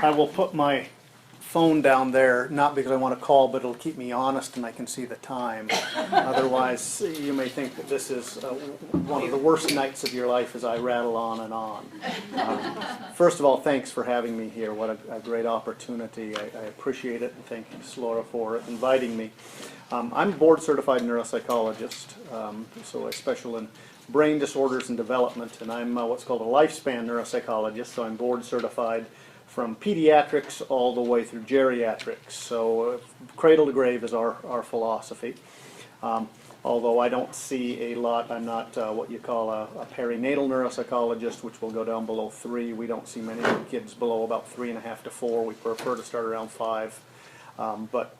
I will put my phone down there, not because I want to call, but it'll keep me honest and I can see the time. Otherwise, you may think that this is one of the worst nights of your life as I rattle on and on. First of all, thanks for having me here. What a great opportunity. I appreciate it, and thank you, Laura, for inviting me. I'm a board-certified neuropsychologist, so I specialize in brain disorders and development, and I'm what's called a lifespan neuropsychologist, so I'm board-certified from pediatrics all the way through geriatrics. So cradle to grave is our philosophy. Although I don't see a lot, I'm not what you call a perinatal neuropsychologist, which will go down below 3. We don't see many kids below about 3.5 to 4. We prefer to start around 5. But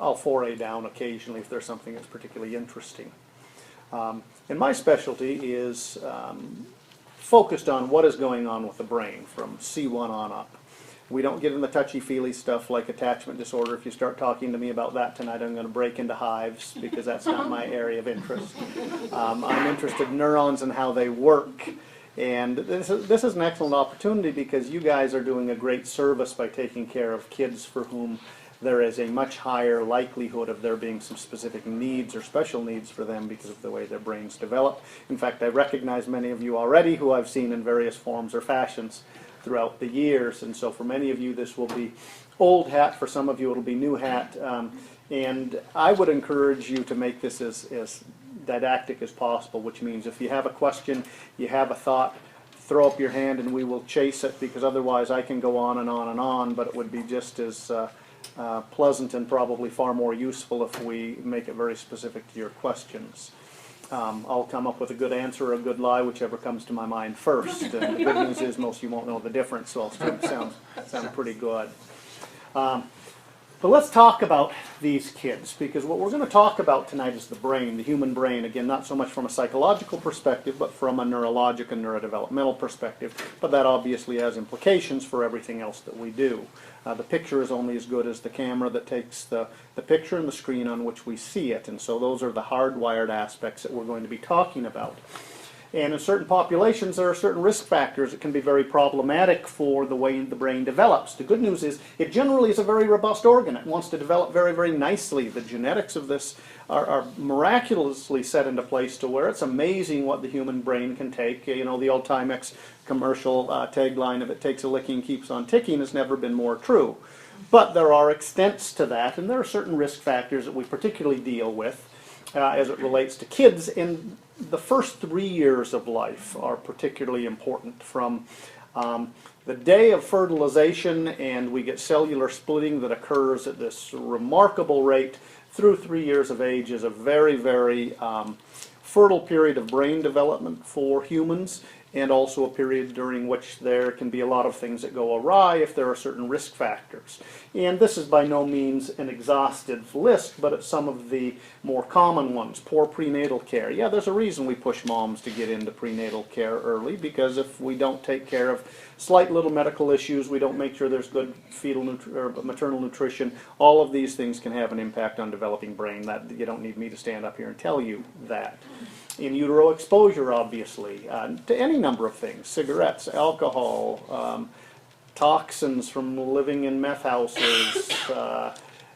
I'll foray down occasionally if there's something that's particularly interesting. And my specialty is focused on what is going on with the brain from C1 on up. We don't get in the touchy-feely stuff like attachment disorder. If you start talking to me about that tonight, I'm going to break into hives because that's not my area of interest. I'm interested in neurons and how they work. And this is an excellent opportunity because you guys are doing a great service by taking care of kids for whom there is a much higher likelihood of there being some specific needs or special needs for them because of the way their brains develop. In fact, I recognize many of you already who I've seen in various forms or fashions throughout the years, and so for many of you this will be old hat, for some of you it'll be new hat, and I would encourage you to make this as didactic as possible, which means if you have a question, you have a thought, throw up your hand and we will chase it, because otherwise I can go on and on and on, but it would be just as pleasant and probably far more useful if we make it very specific to your questions. I'll come up with a good answer or a good lie, whichever comes to my mind first. And the good news is most of you won't know the difference, so I'll still sound pretty good. But let's talk about these kids, because what we're going to talk about tonight is the brain, the human brain. Again, not so much from a psychological perspective, but from a neurologic and neurodevelopmental perspective. But that obviously has implications for everything else that we do. The picture is only as good as the camera that takes the picture and the screen on which we see it. And so those are the hardwired aspects that we're going to be talking about. And in certain populations, there are certain risk factors that can be very problematic for the way the brain develops. The good news is it generally is a very robust organ. It wants to develop very, very nicely. The genetics of this are miraculously set into place to where it's amazing what the human brain can take. You know, the old Timex commercial tagline of "it takes a licking, keeps on ticking" has never been more true. But there are extents to that, and there are certain risk factors that we particularly deal with as it relates to kids. And the first 3 years of life are particularly important, from the day of fertilization, and we get cellular splitting that occurs at this remarkable rate through 3 years of age, is a very, very fertile period of brain development for humans, and also a period during which there can be a lot of things that go awry if there are certain risk factors. And this is by no means an exhaustive list, but it's some of the more common ones. Poor prenatal care. Yeah, there's a reason we push moms to get into prenatal care early, because if we don't take care of slight little medical issues, we don't make sure there's good fetal or maternal nutrition, all of these things can have an impact on developing brain. That you don't need me to stand up here and tell you that. In utero exposure, obviously, to any number of things: cigarettes, alcohol, toxins from living in meth houses,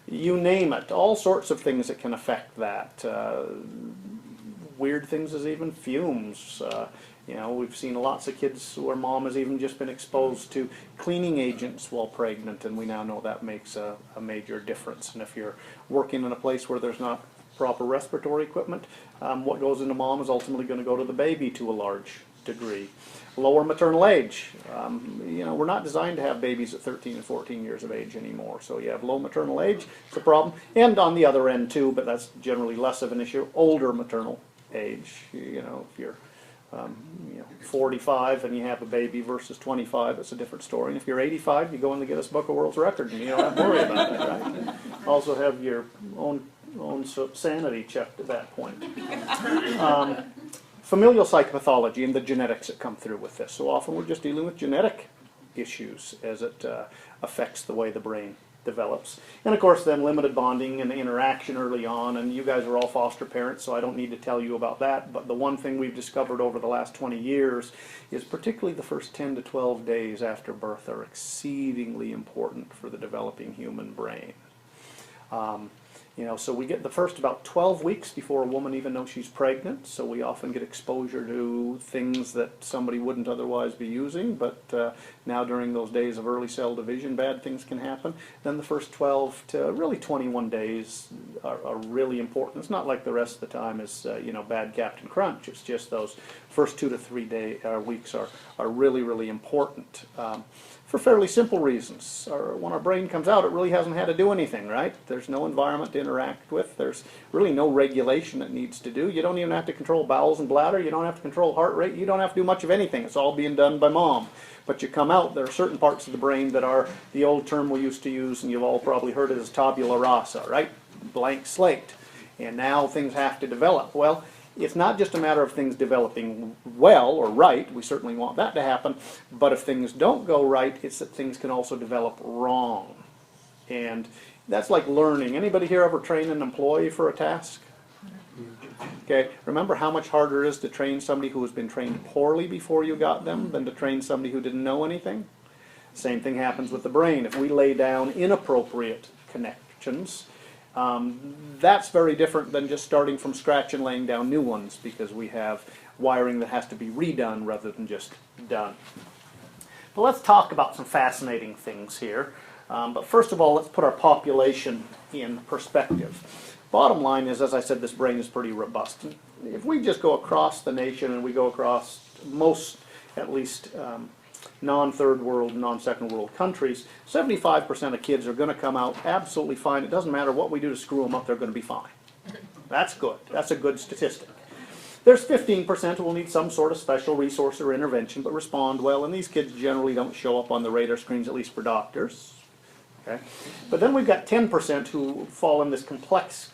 you name it, all sorts of things that can affect that. Weird things as even fumes. You know, we've seen lots of kids where mom has even just been exposed to cleaning agents while pregnant, and we now know that makes a major difference. And if you're working in a place where there's not proper respiratory equipment, what goes into mom is ultimately going to go to the baby to a large degree. Lower maternal age. You know, we're not designed to have babies at 13 and 14 years of age anymore. So you have low maternal age, it's a problem. And on the other end too, but that's generally less of an issue, older maternal age. You know, if you're 45 and you have a baby versus 25, it's a different story. And if you're 85, you go in the Guinness Book of World Records and you don't have to worry about it, right? Also have your own sanity checked at that point. Familial psychopathology and the genetics that come through with this. So often we're just dealing with genetic issues as it affects the way the brain develops. And of course then limited bonding and interaction early on, and you guys are all foster parents, so I don't need to tell you about that, but the one thing we've discovered over the last 20 years is particularly the first 10 to 12 days after birth are exceedingly important for the developing human brain. You know, so we get the first about 12 weeks before a woman even knows she's pregnant, so we often get exposure to things that somebody wouldn't otherwise be using, but now during those days of early cell division, bad things can happen. Then the first 12 to really 21 days are really important. It's not like the rest of the time is, you know, bad Captain Crunch. It's just those first 2 to 3 weeks are really, really important. For fairly simple reasons. When our brain comes out, it really hasn't had to do anything, right? There's no environment to interact with. There's really no regulation it needs to do. You don't even have to control bowels and bladder. You don't have to control heart rate. You don't have to do much of anything. It's all being done by mom. But you come out, there are certain parts of the brain that are the old term we used to use, and you've all probably heard it as tabula rasa, right? Blank slate. And now things have to develop. Well, it's not just a matter of things developing well or right. We certainly want that to happen. But if things don't go right, it's that things can also develop wrong. And that's like learning. Anybody here ever train an employee for a task? Okay, remember how much harder it is to train somebody who has been trained poorly before you got them than to train somebody who didn't know anything? Same thing happens with the brain. If we lay down inappropriate connections, that's very different than just starting from scratch and laying down new ones, because we have wiring that has to be redone rather than just done. But let's talk about some fascinating things here. But first of all, let's put our population in perspective. Bottom line is, as I said, this brain is pretty robust. If we just go across the nation and we go across most, at least, non-third world, non-second world countries, 75% of kids are going to come out absolutely fine. It doesn't matter what we do to screw them up, they're going to be fine. That's good. That's a good statistic. There's 15% who will need some sort of special resource or intervention but respond well, and these kids generally don't show up on the radar screens, at least for doctors. Okay? But then we've got 10% who fall in this complex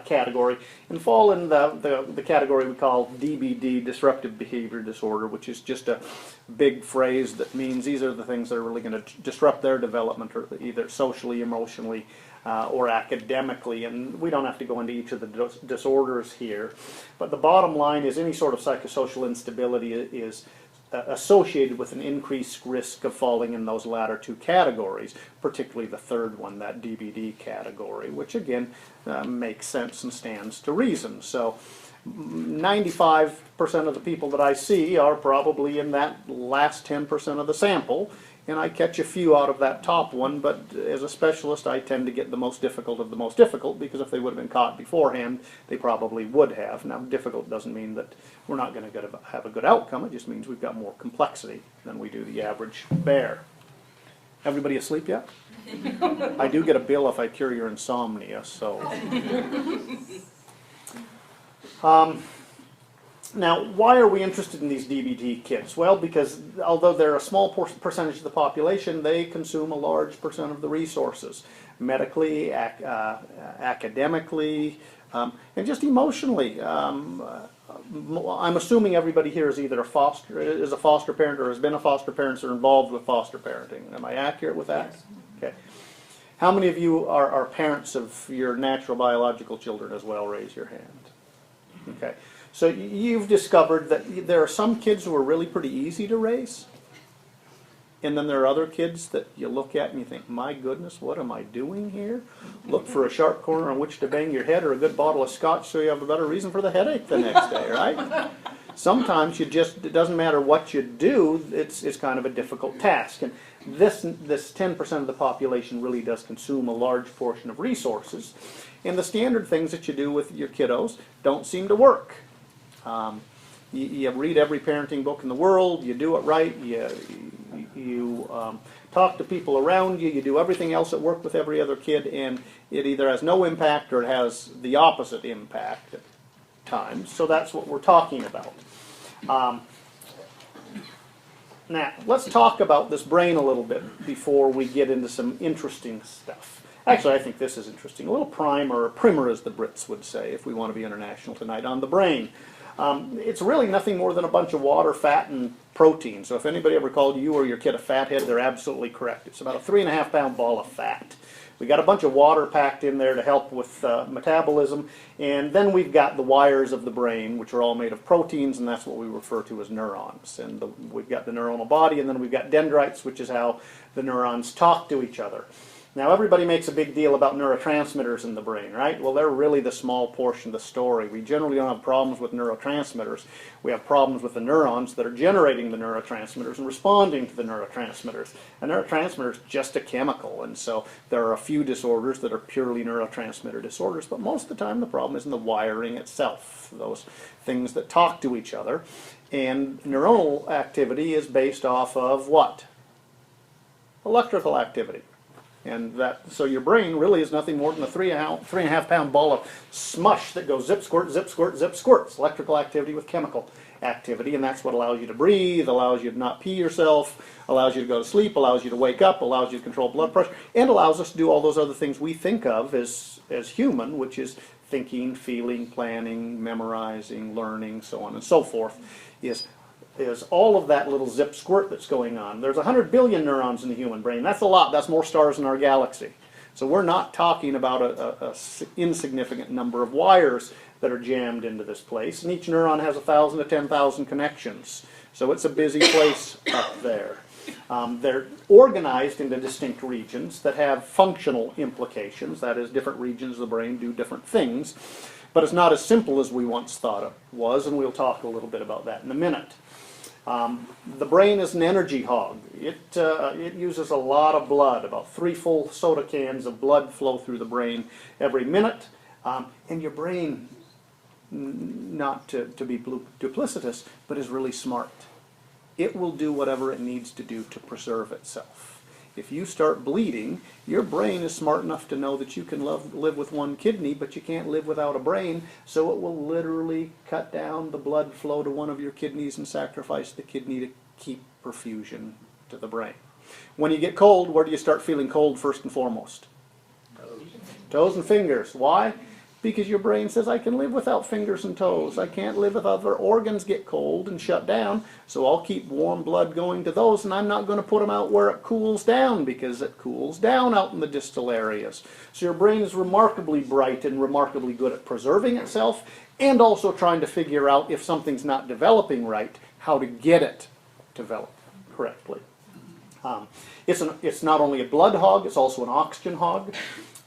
category and fall in the category we call DBD, disruptive behavior disorder, which is just a big phrase that means these are the things that are really going to disrupt their development, or either socially, emotionally, or academically. And we don't have to go into each of the disorders here, but the bottom line is any sort of psychosocial instability is associated with an increased risk of falling in those latter two categories, particularly the third one, that DBD category, which again makes sense and stands to reason. So 95% of the people that I see are probably in that last 10% of the sample, and I catch a few out of that top one, but as a specialist I tend to get the most difficult of the most difficult, because if they would have been caught beforehand, they probably would have. Now, difficult doesn't mean that we're not going to have a good outcome. It just means we've got more complexity than we do the average bear. Everybody asleep yet? I do get a bill if I cure your insomnia, so. Now, why are we interested in these DBT kids? Well, because although they're a small percentage of the population, they consume a large percent of the resources, medically, academically, and just emotionally. I'm assuming everybody here is either a foster parent or has been a foster parent or involved with foster parenting. Am I accurate with that? Yes. Okay. How many of you are parents of your natural biological children as well? Raise your hand. Okay. So you've discovered that there are some kids who are really pretty easy to raise, and then there are other kids that you look at and you think, my goodness, what am I doing here? Look for a sharp corner on which to bang your head, or a good bottle of scotch so you have a better reason for the headache the next day, right? Sometimes it doesn't matter what you do, it's kind of a difficult task. And this 10% of the population really does consume a large portion of resources. And the standard things that you do with your kiddos don't seem to work. You read every parenting book in the world, you do it right, you talk to people around you, you do everything else at work with every other kid, and it either has no impact or it has the opposite impact at times. So that's what we're talking about. Now, let's talk about this brain a little bit before we get into some interesting stuff. Actually, I think this is interesting. A little primer, or primer as the Brits would say, if we want to be international tonight, on the brain. It's really nothing more than a bunch of water, fat, and protein. So if anybody ever called you or your kid a fathead, they're absolutely correct. It's about a 3.5-pound ball of fat. We got a bunch of water packed in there to help with metabolism, and then we've got the wires of the brain, which are all made of proteins, and that's what we refer to as neurons. And we've got the neuronal body, and then we've got dendrites, which is how the neurons talk to each other. Now, everybody makes a big deal about neurotransmitters in the brain, right? Well, they're really the small portion of the story. We generally don't have problems with neurotransmitters. We have problems with the neurons that are generating the neurotransmitters and responding to the neurotransmitters. A neurotransmitter is just a chemical, and so there are a few disorders that are purely neurotransmitter disorders, but most of the time the problem is in the wiring itself, those things that talk to each other. And neuronal activity is based off of what? Electrical activity. And so your brain really is nothing more than a 3.5-pound ball of smush that goes zip, squirt, zip, squirt, zip, squirts. Electrical activity with chemical activity, and that's what allows you to breathe, allows you to not pee yourself, allows you to go to sleep, allows you to wake up, allows you to control blood pressure, and allows us to do all those other things we think of as human, which is thinking, feeling, planning, memorizing, learning, so on and so forth, is all of that little zip squirt that's going on. There's 100 billion neurons in the human brain. That's a lot. That's more stars in our galaxy. So we're not talking about a insignificant number of wires that are jammed into this place. And each neuron has 1,000 to 10,000 connections. So it's a busy place up there. They're organized into distinct regions that have functional implications. That is, different regions of the brain do different things. But it's not as simple as we once thought it was, and we'll talk a little bit about that in a minute. The brain is an energy hog. It uses a lot of blood. About 3 full soda cans of blood flow through the brain every minute. And your brain, not to be duplicitous, but is really smart. It will do whatever it needs to do to preserve itself. If you start bleeding, your brain is smart enough to know that you can live with one kidney, but you can't live without a brain, so it will literally cut down the blood flow to one of your kidneys and sacrifice the kidney to keep perfusion to the brain. When you get cold, where do you start feeling cold first and foremost? Toes and fingers. Why? Because your brain says, I can live without fingers and toes. I can't live if other organs get cold and shut down, so I'll keep warm blood going to those, and I'm not going to put them out where it cools down, because it cools down out in the distal areas. So your brain is remarkably bright and remarkably good at preserving itself, and also trying to figure out, if something's not developing right, how to get it developed correctly. It's not only a blood hog, it's also an oxygen hog.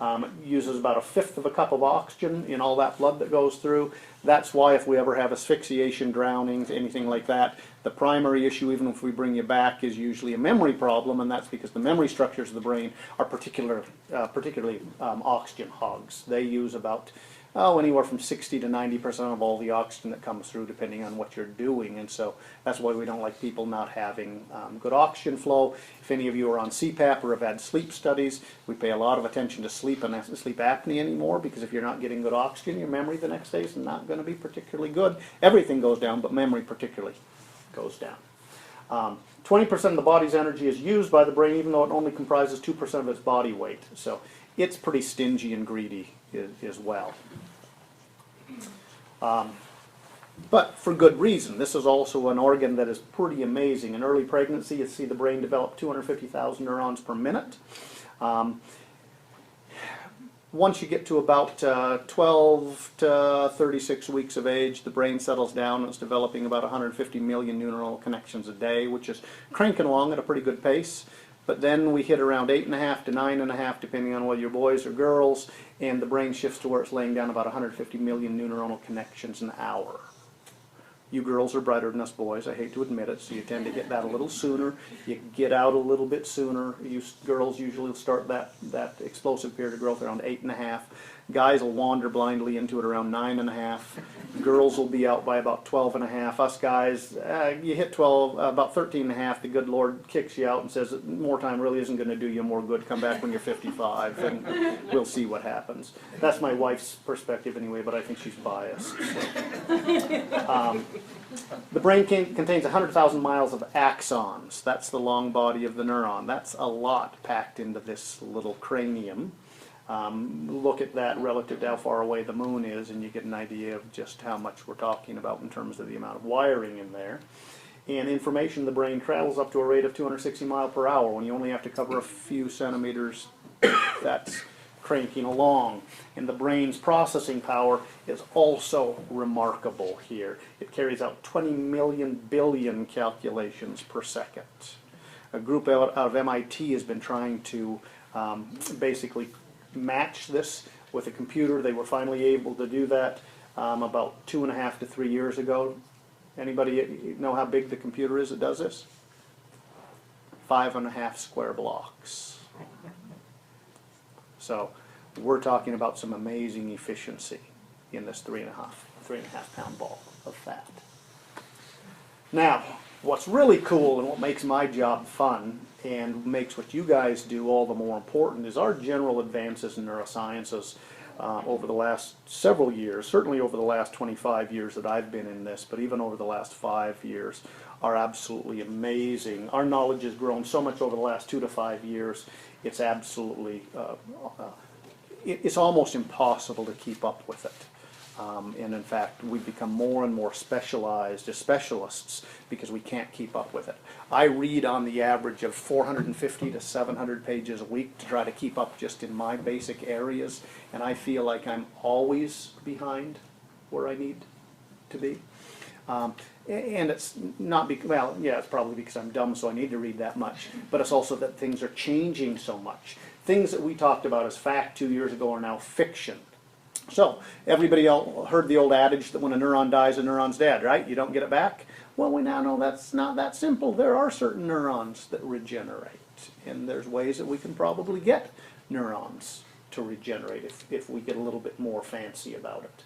It uses about 1/5 of a cup of oxygen in all that blood that goes through. That's why if we ever have asphyxiation, drownings, anything like that, the primary issue, even if we bring you back, is usually a memory problem, and that's because the memory structures of the brain are particularly oxygen hogs. They use about anywhere from 60 to 90% of all the oxygen that comes through, depending on what you're doing. And so that's why we don't like people not having good oxygen flow. If any of you are on CPAP or have had sleep studies, we pay a lot of attention to sleep and sleep apnea anymore, because if you're not getting good oxygen, your memory the next day is not going to be particularly good. Everything goes down, but memory particularly goes down. 20% of the body's energy is used by the brain, even though it only comprises 2% of its body weight. So it's pretty stingy and greedy as well. But for good reason. This is also an organ that is pretty amazing. In early pregnancy, you see the brain develop 250,000 neurons per minute. Once you get to about 12 to 36 weeks of age, the brain settles down and it's developing about 150 million neuronal connections a day, which is cranking along at a pretty good pace. But then we hit around 8.5 to 9.5, depending on whether you're boys or girls, and the brain shifts to where it's laying down about 150 million neuronal connections an hour. You girls are brighter than us boys, I hate to admit it, so you tend to get that a little sooner. You get out a little bit sooner. You girls usually start that explosive period of growth around 8.5. Guys will wander blindly into it around 9.5. Girls will be out by about 12.5. Us guys, you hit 12, about 13.5, the good Lord kicks you out and says more time really isn't going to do you more good. Come back when you're 55 and we'll see what happens. That's my wife's perspective anyway, but I think she's biased. So. The brain contains 100,000 miles of axons. That's the long body of the neuron. That's a lot packed into this little cranium. Look at that relative to how far away the moon is, and you get an idea of just how much we're talking about in terms of the amount of wiring in there. And information in the brain travels up to a rate of 260 miles per hour. When you only have to cover a few centimeters, that's cranking along. And the brain's processing power is also remarkable here. It carries out 20 million billion calculations per second. A group out of MIT has been trying to basically match this with a computer. They were finally able to do that about 2.5 to 3 years ago. Anybody know how big the computer is that does this? 5.5 square blocks. So we're talking about some amazing efficiency in this 3.5 pound ball of fat. Now, what's really cool and what makes my job fun and makes what you guys do all the more important is our general advances in neurosciences over the last several years, certainly over the last 25 years that I've been in this, but even over the last 5 years, are absolutely amazing. Our knowledge has grown so much over the last 2 to 5 years, it's absolutely, it's almost impossible to keep up with it. And in fact, we've become more and more specialized as specialists because we can't keep up with it. I read on the average of 450 to 700 pages a week to try to keep up just in my basic areas, and I feel like I'm always behind where I need to be. And it's not because, well, yeah, it's probably because I'm dumb, so I need to read that much, but it's also that things are changing so much. Things that we talked about as fact 2 years ago are now fiction. So, everybody heard the old adage that when a neuron dies, a neuron's dead, right? You don't get it back? Well, we now know that's not that simple. There are certain neurons that regenerate, and there's ways that we can probably get neurons to regenerate if we get a little bit more fancy about it.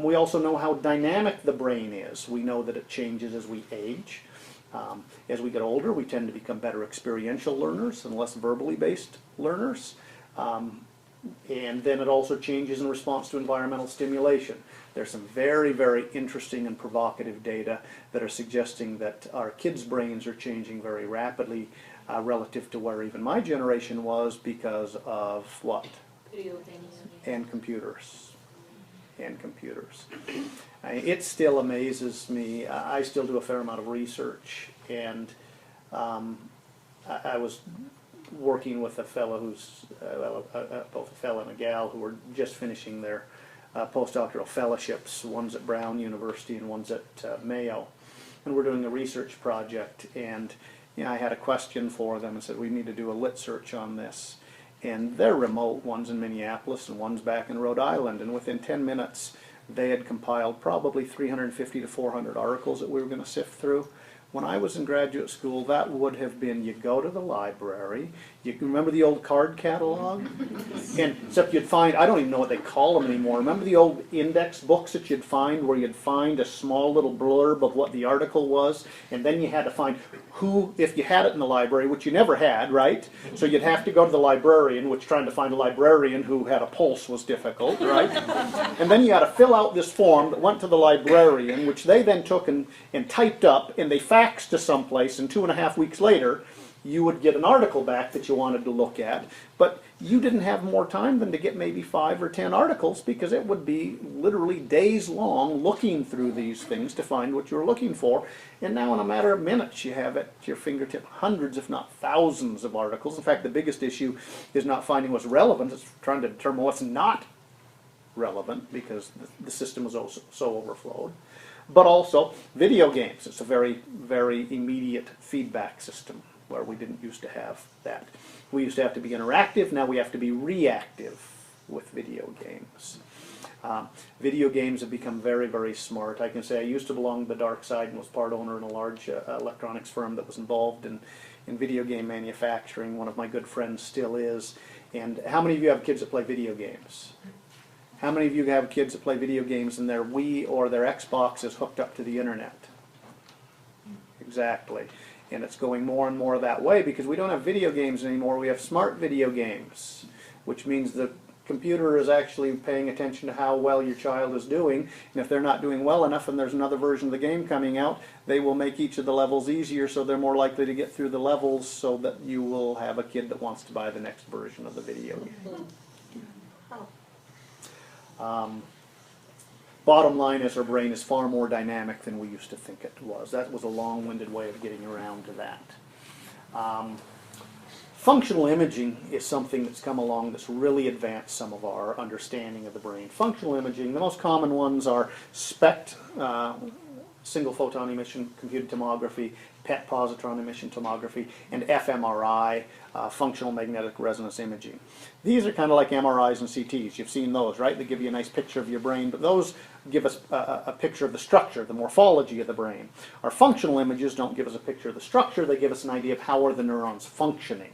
We also know how dynamic the brain is. We know that it changes as we age. As we get older, we tend to become better experiential learners and less verbally based learners. And then it also changes in response to environmental stimulation. There's some very, very interesting and provocative data that are suggesting that our kids' brains are changing very rapidly relative to where even my generation was because of what? And computers. And computers. It still amazes me. I still do a fair amount of research, and I was working with a fellow who's, both a fellow and a gal who were just finishing their postdoctoral fellowships. One's at Brown University and one's at Mayo. And we're doing a research project, and I had a question for them and said, we need to do a lit search on this. And they're remote. One's in Minneapolis and one's back in Rhode Island. And within 10 minutes, they had compiled probably 350 to 400 articles that we were going to sift through. When I was in graduate school, that would have been, you go to the library, you can remember the old card catalog? And except you'd find, I don't even know what they call them anymore. Remember the old index books that you'd find where you'd find a small little blurb of what the article was, and then you had to find who, if you had it in the library, which you never had, right? So you'd have to go to the librarian, which trying to find a librarian who had a pulse was difficult, right? And then you had to fill out this form that went to the librarian, which they then took and typed up, and they faxed to someplace, and 2.5 weeks later, you would get an article back that you wanted to look at, but you didn't have more time than to get maybe 5 or 10 articles because it would be literally days long looking through these things to find what you were looking for. And now in a matter of minutes you have at your fingertip hundreds if not thousands of articles. In fact, the biggest issue is not finding what's relevant, it's trying to determine what's not relevant because the system was so overflowed. But also video games. It's a very, very immediate feedback system where we didn't used to have that. We used to have to be interactive, now we have to be reactive with video games. Video games have become very, very smart. I can say I used to belong to the dark side and was part owner in a large electronics firm that was involved in video game manufacturing. One of my good friends still is. And how many of you have kids that play video games? How many of you have kids that play video games and their Wii or their Xbox is hooked up to the internet? Exactly. And it's going more and more that way because we don't have video games anymore. We have smart video games, which means the computer is actually paying attention to how well your child is doing. And if they're not doing well enough and there's another version of the game coming out, they will make each of the levels easier so they're more likely to get through the levels so that you will have a kid that wants to buy the next version of the video game. Bottom line is our brain is far more dynamic than we used to think it was. That was a long-winded way of getting around to that. Functional imaging is something that's come along that's really advanced some of our understanding of the brain. Functional imaging, the most common ones are SPECT, single photon emission computed tomography, PET positron emission tomography, and fMRI, functional magnetic resonance imaging. These are kind of like MRIs and CTs. You've seen those, right? They give you a nice picture of your brain, but those give us a picture of the structure, the morphology of the brain. Our functional images don't give us a picture of the structure, they give us an idea of how are the neurons functioning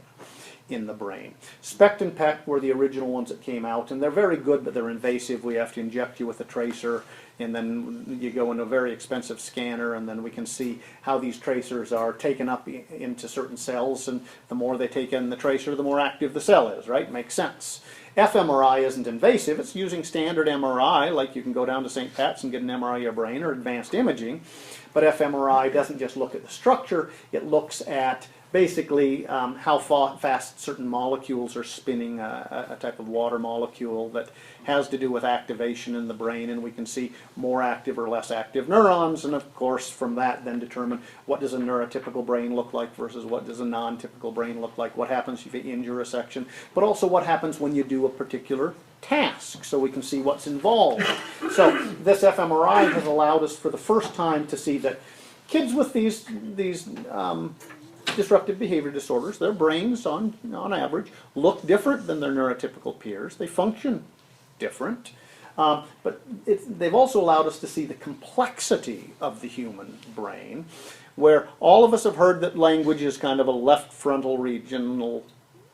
in the brain. SPECT and PET were the original ones that came out, and they're very good, but they're invasive. We have to inject you with a tracer, and then you go into a very expensive scanner, and then we can see how these tracers are taken up into certain cells, and the more they take in the tracer, the more active the cell is, right? Makes sense. fMRI isn't invasive. It's using standard MRI, like you can go down to St. Pat's and get an MRI of your brain or advanced imaging, but fMRI doesn't just look at the structure, it looks at basically how fast certain molecules are spinning, a type of water molecule that has to do with activation in the brain, and we can see more active or less active neurons, and of course from that then determine what does a neurotypical brain look like versus what does a non-typical brain look like, what happens if you injure a section, but also what happens when you do a particular task, so we can see what's involved. So this fMRI has allowed us for the first time to see that kids with these disruptive behavior disorders, their brains on average look different than their neurotypical peers. They function different. But they've also allowed us to see the complexity of the human brain, where all of us have heard that language is kind of a left frontal regional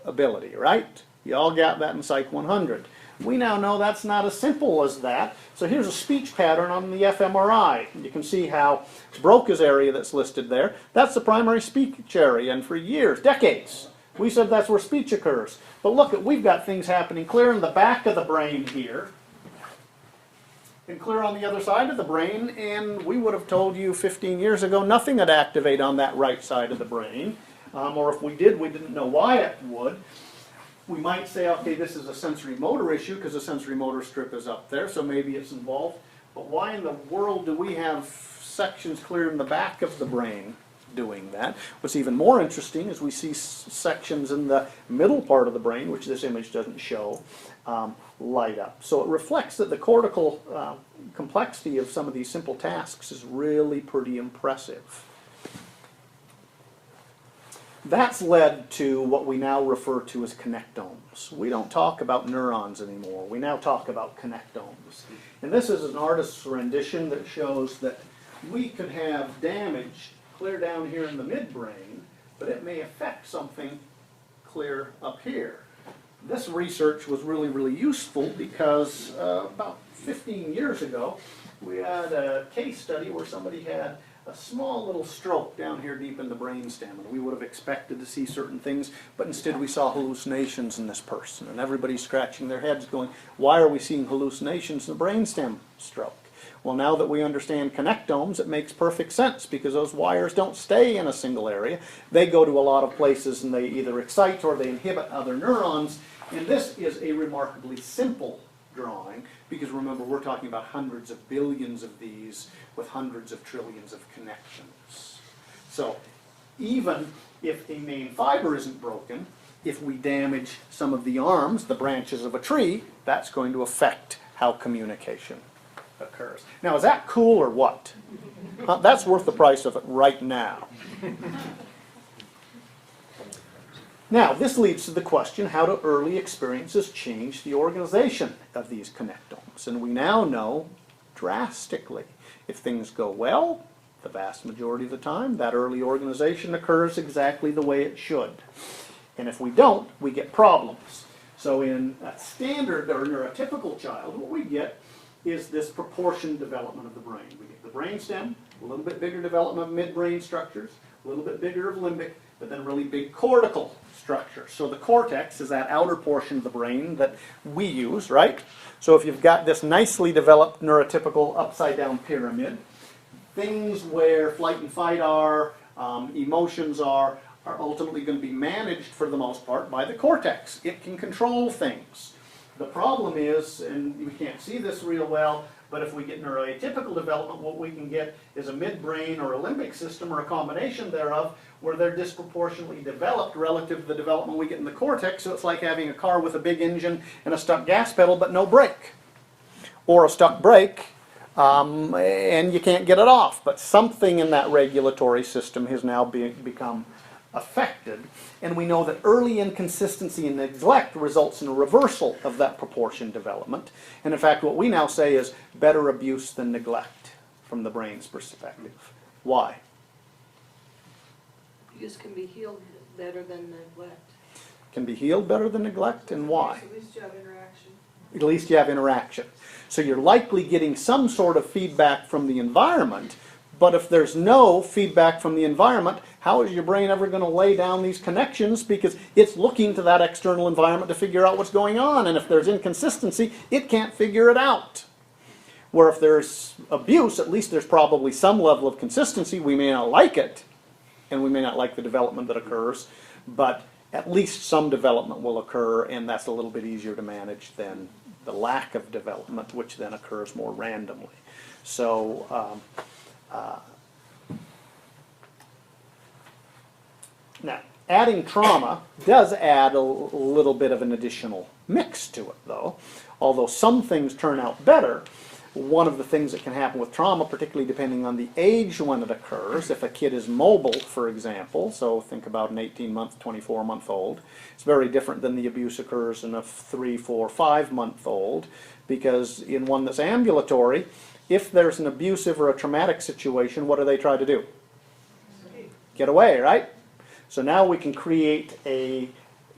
ability, right? You all got that in Psych 100. We now know that's not as simple as that. So here's a speech pattern on the fMRI. You can see how Broca's area that's listed there, that's the primary speech area, and for years, decades, we said that's where speech occurs. But look, we've got things happening clear in the back of the brain here, and clear on the other side of the brain, and we would have told you 15 years ago nothing would activate on that right side of the brain, or if we did, we didn't know why it would. We might say, okay, this is a sensory motor issue because the sensory motor strip is up there, so maybe it's involved. But why in the world do we have sections clear in the back of the brain doing that? What's even more interesting is we see sections in the middle part of the brain, which this image doesn't show, light up. So it reflects that the cortical complexity of some of these simple tasks is really pretty impressive. That's led to what we now refer to as connectomes. We don't talk about neurons anymore. We now talk about connectomes. And this is an artist's rendition that shows that we could have damage clear down here in the midbrain, but it may affect something clear up here. This research was really, really useful because about 15 years ago, we had a case study where somebody had a small little stroke down here deep in the brainstem, and we would have expected to see certain things, but instead we saw hallucinations in this person, and everybody's scratching their heads going, why are we seeing hallucinations in the brainstem stroke? Well, now that we understand connectomes, it makes perfect sense, because those wires don't stay in a single area. They go to a lot of places, and they either excite or they inhibit other neurons, and this is a remarkably simple drawing, because remember, we're talking about hundreds of billions of these with hundreds of trillions of connections. So even if a main fiber isn't broken, if we damage some of the arms, the branches of a tree, that's going to affect how communication occurs. Now, is that cool or what? That's worth the price of it right now. Now, this leads to the question, how do early experiences change the organization of these connectomes? And we now know drastically. If things go well, the vast majority of the time, that early organization occurs exactly the way it should. And if we don't, we get problems. So in a standard or neurotypical child, what we get is this proportioned development of the brain. We get the brainstem, a little bit bigger development of midbrain structures, a little bit bigger of limbic, but then really big cortical structure. So the cortex is that outer portion of the brain that we use, right? So if you've got this nicely developed neurotypical upside-down pyramid, things where flight and fight are, emotions are ultimately going to be managed for the most part by the cortex. It can control things. The problem is, and we can't see this real well, But if we get neuroatypical development, what we can get is a midbrain or a limbic system or a combination thereof where they're disproportionately developed relative to the development we get in the cortex. So it's like having a car with a big engine and a stuck gas pedal but no brake. Or a stuck brake and you can't get it off. But something in that regulatory system has now become affected, and we know that early inconsistency and neglect results in a reversal of that proportion development. And in fact, what we now say is better abuse than neglect from the brain's perspective. Why? Abuse can be healed better than neglect. Can be healed better than neglect, and why? At least you have interaction. At least you have interaction. So you're likely getting some sort of feedback from the environment. But if there's no feedback from the environment, how is your brain ever going to lay down these connections? Because it's looking to that external environment to figure out what's going on. And if there's inconsistency, it can't figure it out. Where if there's abuse, at least there's probably some level of consistency. We may not like it, and we may not like the development that occurs, but at least some development will occur, and that's a little bit easier to manage than the lack of development, which then occurs more randomly. So, now, adding trauma does add a little bit of an additional mix to it, though. Although some things turn out better, one of the things that can happen with trauma, particularly depending on the age when it occurs, if a kid is mobile, for example, so think about an 18-month, 24-month-old, it's very different than the abuse occurs in a 3, 4, 5-month-old, because in one that's ambulatory, if there's an abusive or a traumatic situation, what do they try to do? Get away, right? So now we can create a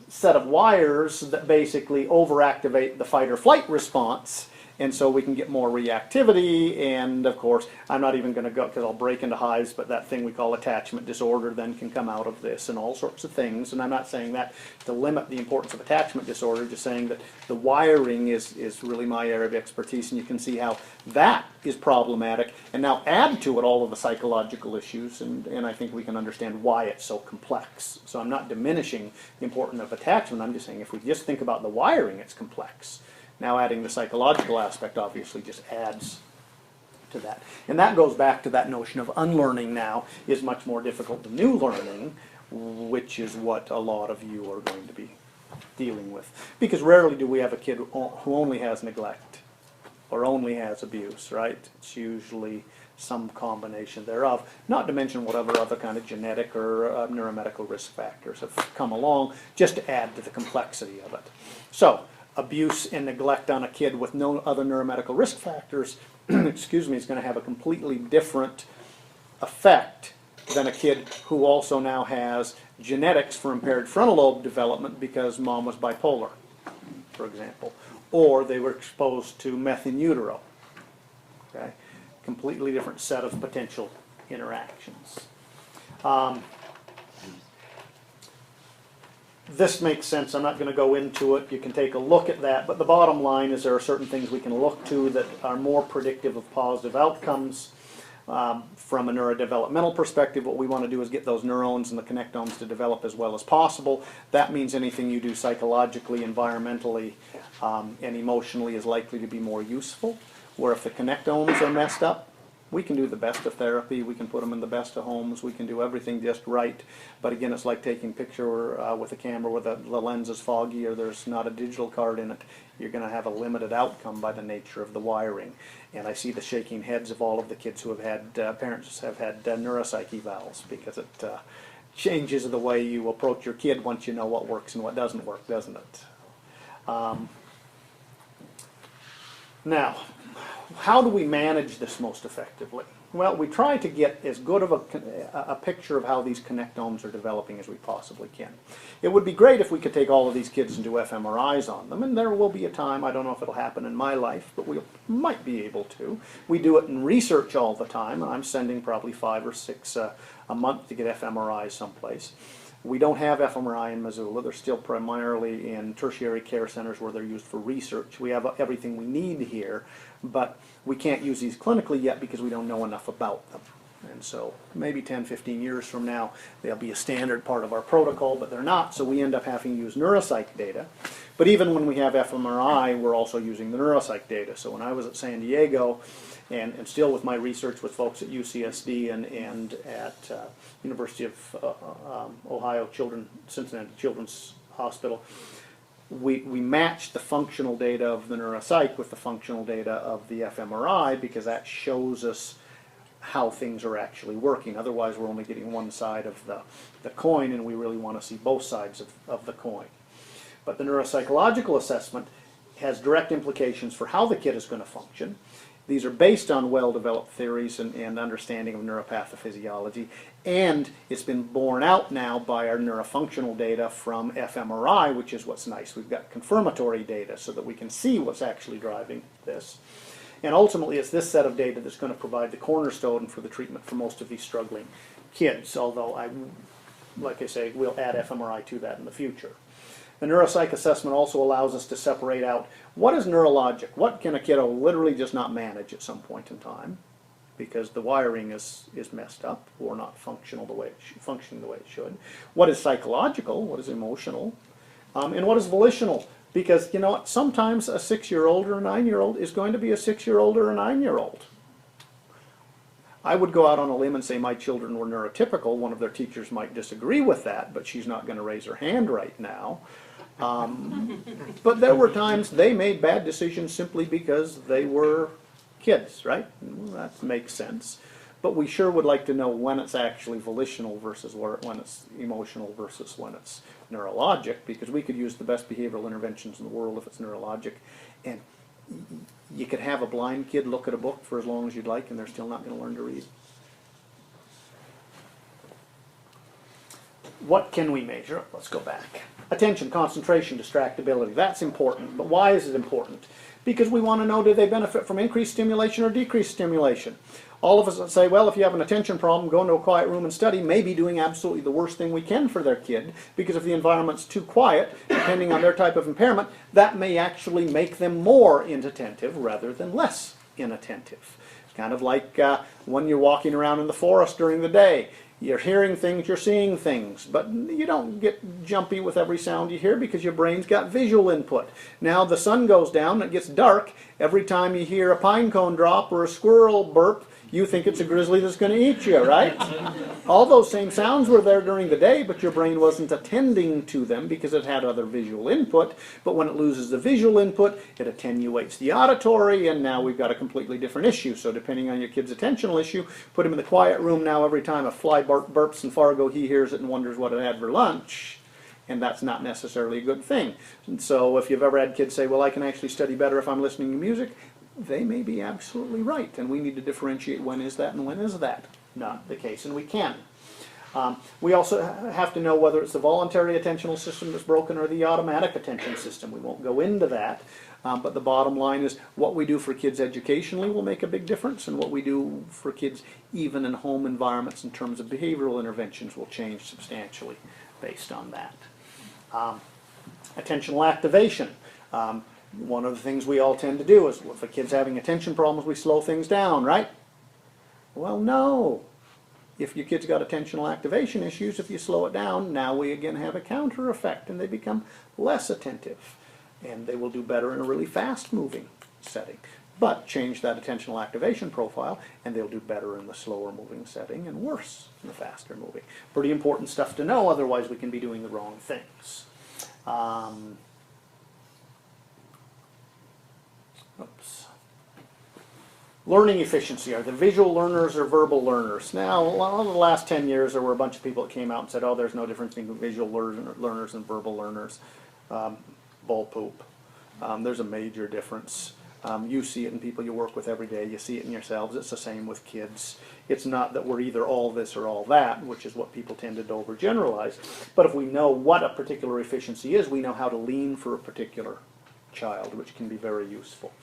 set of wires that basically overactivate the fight or flight response, and so we can get more reactivity. And of course, I'm not even going to go, because I'll break into hives, but that thing we call attachment disorder then can come out of this, and all sorts of things. And I'm not saying that to limit the importance of attachment disorder, just saying that the wiring is really my area of expertise, and you can see how that is problematic. And now add to it all of the psychological issues, and I think we can understand why it's so complex. So I'm not diminishing the importance of attachment, I'm just saying if we just think about the wiring, it's complex. Now adding the psychological aspect obviously just adds to that. And that goes back to that notion of unlearning now is much more difficult than new learning, which is what a lot of you are going to be dealing with. Because rarely do we have a kid who only has neglect or only has abuse, right? It's usually some combination thereof, not to mention whatever other kind of genetic or neuromedical risk factors have come along just to add to the complexity of it. So, abuse and neglect on a kid with no other neuromedical risk factors, excuse me, is going to have a completely different effect than a kid who also now has genetics for impaired frontal lobe development because mom was bipolar, for example, or they were exposed to meth in utero. Okay? Completely different set of potential interactions. This makes sense. I'm not going to go into it. You can take a look at that. But the bottom line is there are certain things we can look to that are more predictive of positive outcomes. From a neurodevelopmental perspective, what we want to do is get those neurons and the connectomes to develop as well as possible. That means anything you do psychologically, environmentally, and emotionally is likely to be more useful. Where if the connectomes are messed up, we can do the best of therapy, we can put them in the best of homes, we can do everything just right. But again, it's like taking a picture with a camera where the lens is foggy or there's not a digital card in it. You're going to have a limited outcome by the nature of the wiring. And I see the shaking heads of all of the kids who have had, parents have had neuropsych evals, because it changes the way you approach your kid once you know what works and what doesn't work, doesn't it? Now, how do we manage this most effectively? Well, we try to get as good of a picture of how these connectomes are developing as we possibly can. It would be great if we could take all of these kids and do fMRIs on them, and there will be a time, I don't know if it'll happen in my life, but we might be able to. We do it in research all the time, and I'm sending probably 5 or 6 a month to get fMRIs someplace. We don't have fMRI in Missoula. They're still primarily in tertiary care centers where they're used for research. We have everything we need here, but we can't use these clinically yet because we don't know enough about them. And so maybe 10, 15 years from now, they'll be a standard part of our protocol, but they're not, so we end up having to use neuropsych data. But even when we have fMRI, we're also using the neuropsych data. So when I was at San Diego, and still with my research with folks at UCSD and at University of Ohio Cincinnati Children's Hospital, we matched the functional data of the neuropsych with the functional data of the fMRI, because that shows us how things are actually working. Otherwise, we're only getting one side of the coin, and we really want to see both sides of the coin. But the neuropsychological assessment has direct implications for how the kid is going to function. These are based on well-developed theories and understanding of neuropathophysiology, and it's been borne out now by our neurofunctional data from fMRI, which is what's nice. We've got confirmatory data so that we can see what's actually driving this. And ultimately, it's this set of data that's going to provide the cornerstone for the treatment for most of these struggling kids, although like I say, we'll add fMRI to that in the future. The neuropsych assessment also allows us to separate out what is neurologic, what can a kiddo literally just not manage at some point in time because the wiring is messed up or not functioning the way it should. What is psychological, what is emotional, and what is volitional. Because, you know what, sometimes a 6-year-old or a 9-year-old is going to be a 6-year-old or a 9-year-old. I would go out on a limb and say my children were neurotypical. One of their teachers might disagree with that, but she's not going to raise her hand right now. But there were times they made bad decisions simply because they were kids, right? That makes sense. But we sure would like to know when it's actually volitional versus when it's emotional versus when it's neurologic, because we could use the best behavioral interventions in the world if it's neurologic. And you could have a blind kid look at a book for as long as you'd like, and they're still not going to learn to read. What can we measure? Let's go back. Attention, concentration, distractibility. That's important. But why is it important? Because we want to know, do they benefit from increased stimulation or decreased stimulation? All of us that say, well, if you have an attention problem, go into a quiet room and study, may be doing absolutely the worst thing we can for their kid, because if the environment's too quiet, depending on their type of impairment, that may actually make them more inattentive rather than less inattentive. It's kind of like when you're walking around in the forest during the day. You're hearing things, you're seeing things, but you don't get jumpy with every sound you hear because your brain's got visual input. Now the sun goes down and it gets dark. Every time you hear a pine cone drop or a squirrel burp, you think it's a grizzly that's going to eat you, right? All those same sounds were there during the day, but your brain wasn't attending to them because it had other visual input. But when it loses the visual input, it attenuates the auditory, and now we've got a completely different issue. So depending on your kid's attentional issue, put him in the quiet room now. Every time a fly burps in Fargo, he hears it and wonders what it had for lunch. And that's not necessarily a good thing. And so if you've ever had kids say, well, I can actually study better if I'm listening to music, they may be absolutely right, and we need to differentiate when is that and when is that not the case, and we can. We also have to know whether it's the voluntary attentional system that's broken or the automatic attention system. We won't go into that, but the bottom line is what we do for kids educationally will make a big difference, and what we do for kids even in home environments in terms of behavioral interventions will change substantially based on that. Attentional activation. One of the things we all tend to do is, if a kid's having attention problems, we slow things down, right? Well, no. If your kid's got attentional activation issues, if you slow it down, now we again have a counter effect, and they become less attentive. And they will do better in a really fast-moving setting. But change that attentional activation profile, and they'll do better in the slower-moving setting and worse in the faster-moving. Pretty important stuff to know, otherwise we can be doing the wrong things. Oops. Learning efficiency. Are the visual learners or verbal learners? Now, over the last 10 years, there were a bunch of people that came out and said, oh, there's no difference between visual learners and verbal learners. Bull poop. There's a major difference. You see it in people you work with every day. You see it in yourselves. It's the same with kids. It's not that we're either all this or all that, which is what people tended to overgeneralize. But if we know what a particular efficiency is, we know how to lean for a particular child, which can be very useful.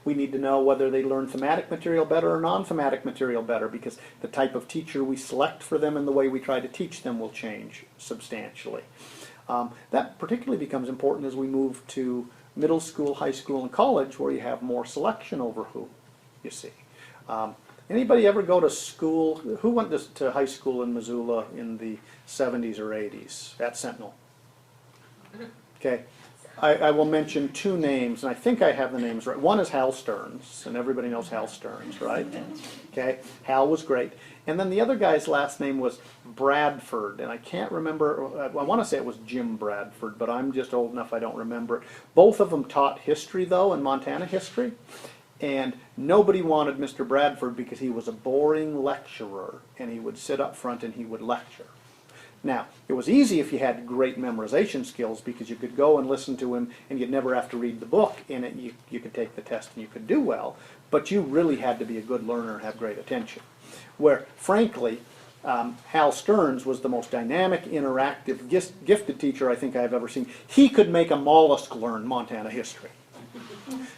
We need to know whether they learn thematic material better or non-thematic material better, because the type of teacher we select for them and the way we try to teach them will change substantially. That particularly becomes important as we move to middle school, high school, and college, where you have more selection over who you see. And Anybody ever go to school? Who went to high school in Missoula in the 70s or 80s at Sentinel? Okay. I will mention two names, and I think I have the names right. One is Hal Stearns, and everybody knows Hal Stearns, right? Okay, Hal was great. And then the other guy's last name was Bradford, and I can't remember, I want to say it was Jim Bradford, but I'm just old enough I don't remember it. Both of them taught history, though, and Montana history, and nobody wanted Mr. Bradford because he was a boring lecturer, and he would sit up front and he would lecture. Now, it was easy if you had great memorization skills because you could go and listen to him and you'd never have to read the book and you could take the test and you could do well, but you really had to be a good learner and have great attention. Where, frankly, Hal Stearns was the most dynamic, interactive, gifted teacher I think I've ever seen. He could make a mollusk learn Montana history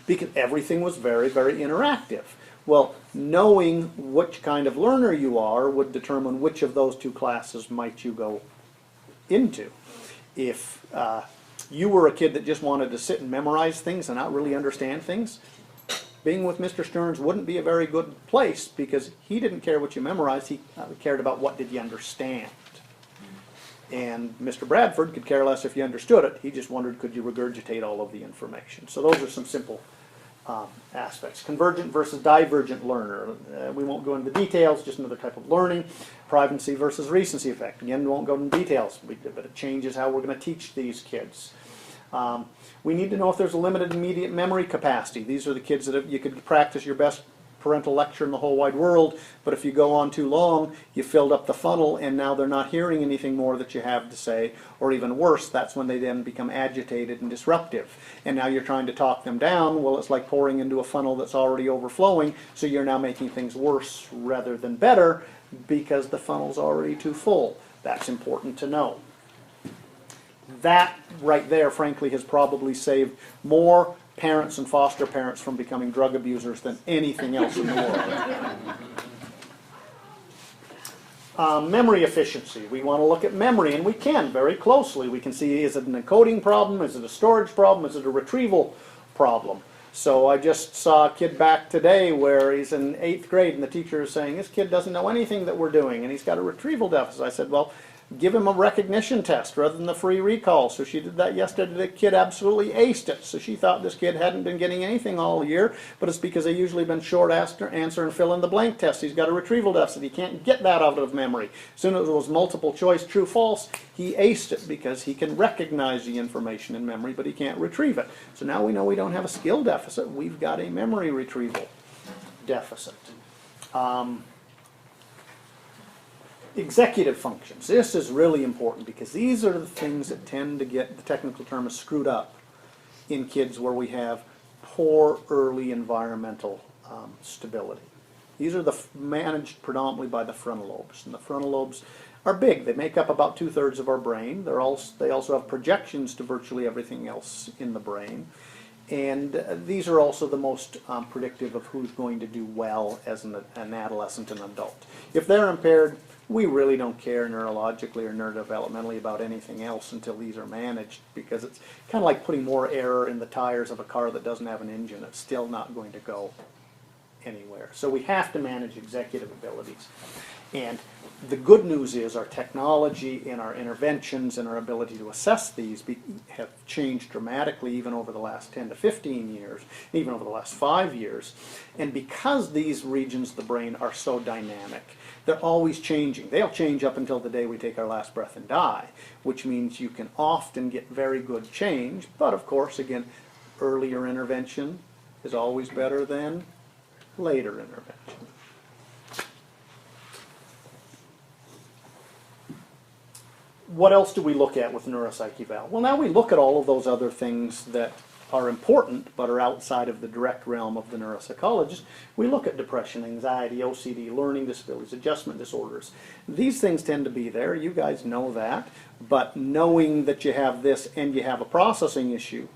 because everything was very, very interactive. Well, knowing which kind of learner you are would determine which of those two classes might you go into. If you were a kid that just wanted to sit and memorize things and not really understand things, being with Mr. Stearns wouldn't be a very good place because he didn't care what you memorized, he cared about what did you understand. And Mr. Bradford could care less if you understood it, he just wondered could you regurgitate all of the information. So those are some simple aspects. Convergent versus divergent learner. We won't go into the details, just another type of learning. Privacy versus recency effect. Again, we won't go into details, but it changes how we're going to teach these kids. We need to know if there's a limited immediate memory capacity. These are the kids that you could practice your best parental lecture in the whole wide world, but if you go on too long, you filled up the funnel and now they're not hearing anything more that you have to say, or even worse, that's when they then become agitated and disruptive. And now you're trying to talk them down, well, it's like pouring into a funnel that's already overflowing, so you're now making things worse rather than better because the funnel's already too full. That's important to know. That right there, frankly, has probably saved more parents and foster parents from becoming drug abusers than anything else in the world. Memory efficiency. We want to look at memory, and we can very closely. We can see, is it an encoding problem? Is it a storage problem? Is it a retrieval problem? So I just saw a kid back today where he's in 8th grade, and the teacher is saying, this kid doesn't know anything that we're doing, and he's got a retrieval deficit. I said, well, give him a recognition test rather than the free recall. So she did that yesterday. The kid absolutely aced it. So she thought this kid hadn't been getting anything all year, but it's because they usually been short answer and fill in the blank test. He's got a retrieval deficit. He can't get that out of memory. As soon as it was multiple choice, true, false, he aced it because he can recognize the information in memory, but he can't retrieve it. So now we know we don't have a skill deficit. We've got a memory retrieval deficit. Executive functions. This is really important because these are the things that tend to get, the technical term is screwed up in kids where we have poor early environmental stability. These are managed predominantly by the frontal lobes, and the frontal lobes are big. They make up about 2/3 of our brain. They also have projections to virtually everything else in the brain. And these are also the most predictive of who's going to do well as an adolescent and adult. If they're impaired, we really don't care neurologically or neurodevelopmentally about anything else until these are managed, because it's kind of like putting more air in the tires of a car that doesn't have an engine. It's still not going to go anywhere. So we have to manage executive abilities. And the good news is our technology and our interventions and our ability to assess these have changed dramatically even over the last 10 to 15 years, even over the last 5 years. And because these regions of the brain are so dynamic, they're always changing. They'll change up until the day we take our last breath and die, which means you can often get very good change. But of course, again, earlier intervention is always better than later intervention. What else do we look at with neuropsych eval? Well, now we look at all of those other things that are important but are outside of the direct realm of the neuropsychologist. We look at depression, anxiety, OCD, learning disabilities, adjustment disorders. These things tend to be there. You guys know that. But knowing that you have this and you have a processing issue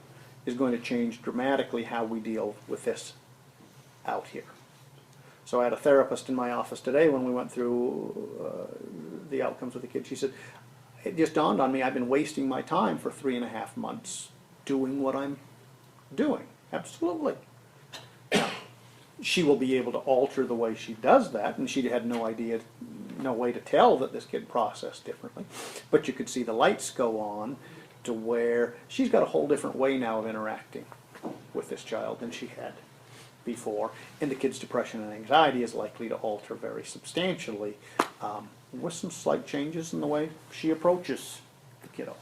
is going to change dramatically how we deal with this out here. So I had a therapist in my office today when we went through the outcomes with the kid. She said, it just dawned on me, I've been wasting my time for 3.5 months doing what I'm doing. Absolutely. Now, she will be able to alter the way she does that, and she had no idea, no way to tell that this kid processed differently. But you could see the lights go on to where she's got a whole different way now of interacting with this child than she had before, and the kid's depression and anxiety is likely to alter very substantially with some slight changes in the way she approaches the kiddo.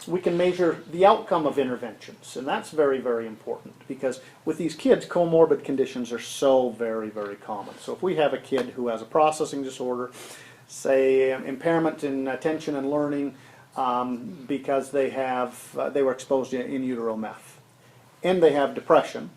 We can measure the outcome of interventions, and that's very, very important, because with these kids, comorbid conditions are so very, very common. So if we have a kid who has a processing disorder, say impairment in attention and learning because they were exposed to in utero meth, and they have depression,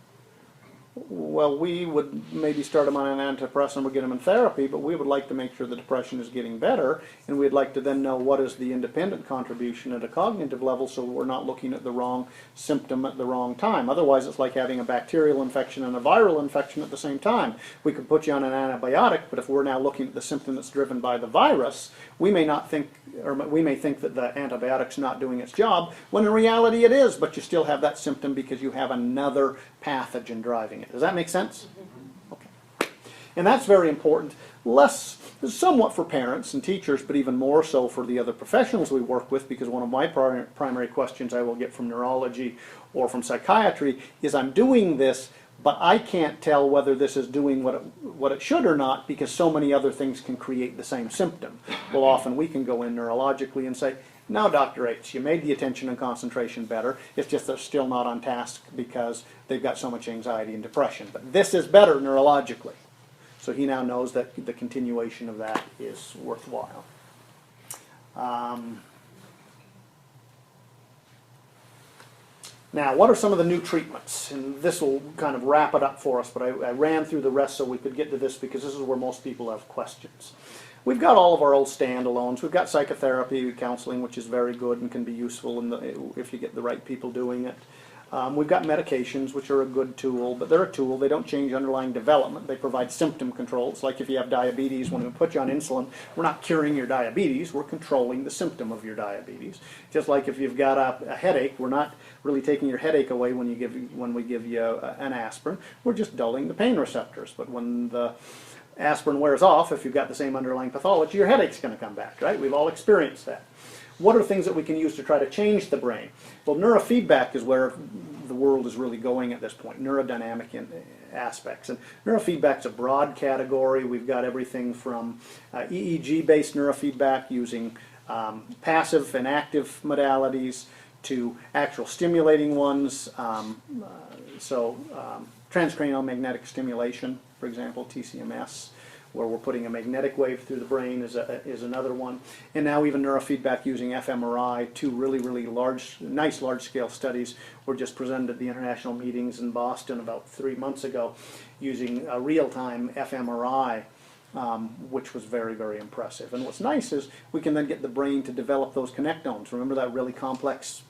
well, we would maybe start them on an antidepressant or get them in therapy, but we would like to make sure the depression is getting better, and we'd like to then know what is the independent contribution at a cognitive level, so we're not looking at the wrong symptom at the wrong time. Otherwise, it's like having a bacterial infection and a viral infection at the same time. We could put you on an antibiotic, but if we're now looking at the symptom that's driven by the virus, we may not think, or we may think that the antibiotic's not doing its job, when in reality it is, but you still have that symptom because you have another pathogen driving it. Does that make sense? Okay. And that's very important, somewhat for parents and teachers, but even more so for the other professionals we work with, because one of my primary questions I will get from neurology or from psychiatry is, I'm doing this, but I can't tell whether this is doing what it should or not, because so many other things can create the same symptom. Well, often we can go in neurologically and say, no, Dr. H, you made the attention and concentration better. It's just they're still not on task because they've got so much anxiety and depression. But this is better neurologically. So he now knows that the continuation of that is worthwhile. Now, what are some of the new treatments? And this will kind of wrap it up for us, but I ran through the rest so we could get to this because this is where most people have questions. We've got all of our old standalones. We've got psychotherapy, counseling, which is very good and can be useful if you get the right people doing it. We've got medications, which are a good tool, but they're a tool. They don't change underlying development. They provide symptom control. It's like if you have diabetes, when we put you on insulin, we're not curing your diabetes, we're controlling the symptom of your diabetes. Just like if you've got a headache, we're not really taking your headache away when we give you an aspirin. We're just dulling the pain receptors. But when the aspirin wears off, if you've got the same underlying pathology, your headache's going to come back, right? We've all experienced that. What are things that we can use to try to change the brain? Well, neurofeedback is where the world is really going at this point, neurodynamic aspects. And neurofeedback's a broad category. We've got everything from EEG-based neurofeedback using passive and active modalities to actual stimulating ones. Transcranial magnetic stimulation, for example, TCMS, where we're putting a magnetic wave through the brain is another one. And now even neurofeedback using fMRI. Two really, really nice large-scale studies were just presented at the international meetings in Boston about 3 months ago using a real-time fMRI, which was very, very impressive. And what's nice is we can then get the brain to develop those connectomes. Remember that really complex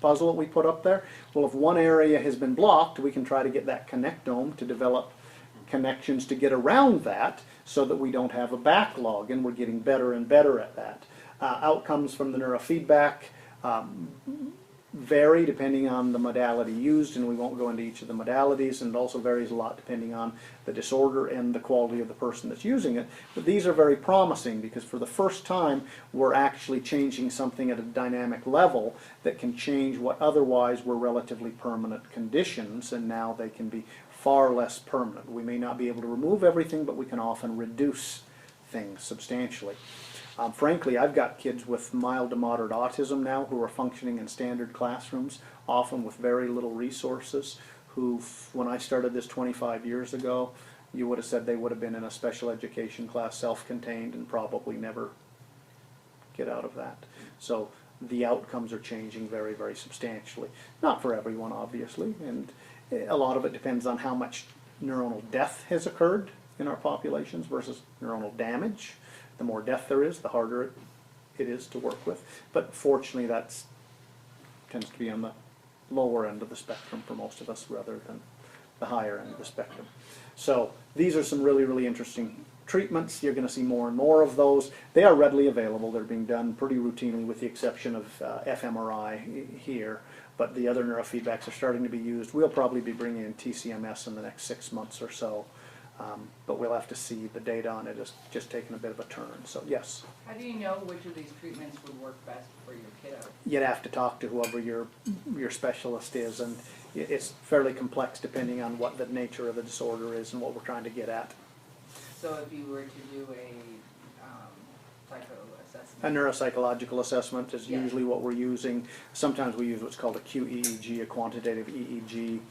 puzzle that we put up there? Well, if one area has been blocked, we can try to get that connectome to develop connections to get around that so that we don't have a backlog, and we're getting better and better at that. Outcomes from the neurofeedback vary depending on the modality used, and we won't go into each of the modalities, and it also varies a lot depending on the disorder and the quality of the person that's using it. But these are very promising because for the first time we're actually changing something at a dynamic level that can change what otherwise were relatively permanent conditions, and now they can be far less permanent. We may not be able to remove everything, but we can often reduce things substantially. Frankly, I've got kids with mild to moderate autism now who are functioning in standard classrooms, often with very little resources, who, when I started this 25 years ago, you would have said they would have been in a special education class, self-contained, and probably never get out of that. So the outcomes are changing very, very substantially. Not for everyone, obviously, and a lot of it depends on how much neuronal death has occurred in our populations versus neuronal damage. The more death there is, the harder it is to work with. But fortunately, that tends to be on the lower end of the spectrum for most of us rather than the higher end of the spectrum. So these are some really, really interesting treatments. You're going to see more and more of those. They are readily available. They're being done pretty routinely with the exception of fMRI here. but the other neurofeedbacks are starting to be used. We'll probably be bringing in TCMS in the next 6 months or so, but we'll have to see. The data on it is just taking a bit of a turn, so yes. How do you know which of these treatments would work best for your kiddo? You'd have to talk to whoever your specialist is, and it's fairly complex depending on what the nature of the disorder is and what we're trying to get at. So if you were to do a psycho A assessment? neuropsychological assessment is Yeah. usually what we're using. Sometimes we use what's called a QEEG, a quantitative EEG.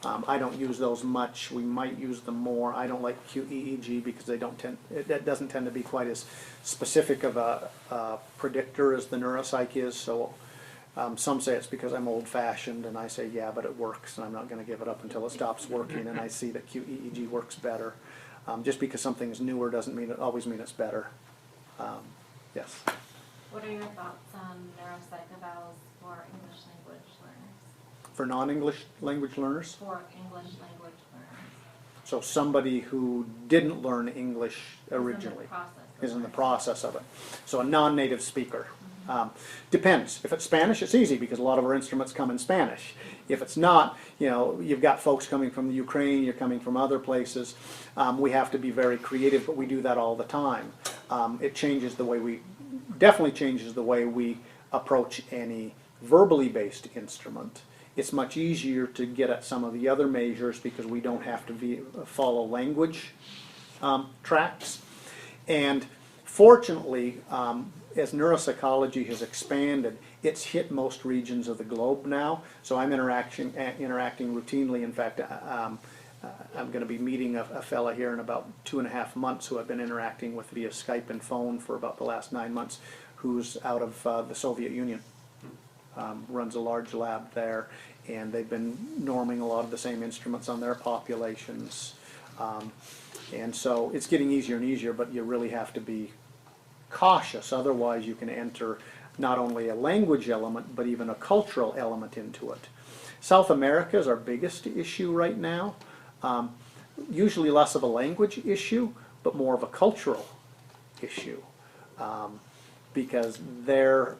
I don't use those much. We might use them more. I don't like QEEG because that doesn't tend to be quite as specific of a predictor as the neuropsych is. So some say it's because I'm old-fashioned, and I say, yeah, but it works, and I'm not going to give it up until it stops working, and I see that QEEG works better. Just because something's newer doesn't always mean it's better. Yes. What are your thoughts on neuropsych evals for English language learners? For non-English language learners? For English language learners. So somebody who didn't learn English originally is in the process of it. So a non-native speaker. Depends. If it's Spanish, it's easy because a lot of our instruments come in Spanish. If it's not, you've got folks coming from the Ukraine, you're coming from other places. We have to be very creative, but we do that all the time. It changes the way definitely changes the way we approach any verbally based instrument. It's much easier to get at some of the other measures because we don't have to follow language tracks. And fortunately, as neuropsychology has expanded, it's hit most regions of the globe now. So I'm interacting routinely. In fact, I'm going to be meeting a fella here in about 2.5 months who I've been interacting with via Skype and phone for about the last 9 months, who's out of the Soviet Union. Runs a large lab there, and they've been norming a lot of the same instruments on their populations. And so it's getting easier and easier, but you really have to be cautious. Otherwise, you can enter not only a language element, but even a cultural element into it. South America is our biggest issue right now. Usually less of a language issue, but more of a cultural issue. Because their